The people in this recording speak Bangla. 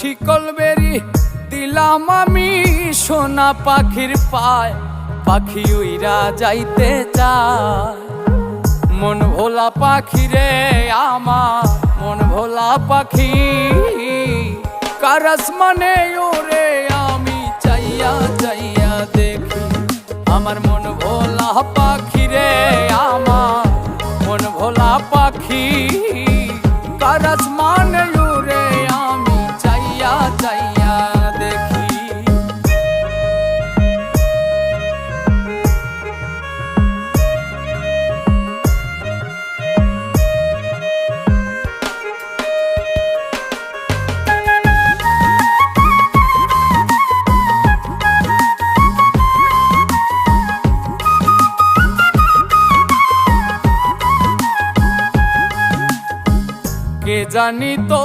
শিকল বেরি দিলাম আমি সোনা পাখির পায়, পাখি উইরা যাইতে চায়। মন ভোলা পাখি রে আমার, মন ভোলা পাখি, কার আসমানে ওরে আমি চাইয়া চাইয়া দেখি। আমার মন ভোলা পাখি রে আমার, মন ভোলা পাখি, কার আসমানে ওরে আমি চাইয়া চাইয়া দেখি। কে জানি তো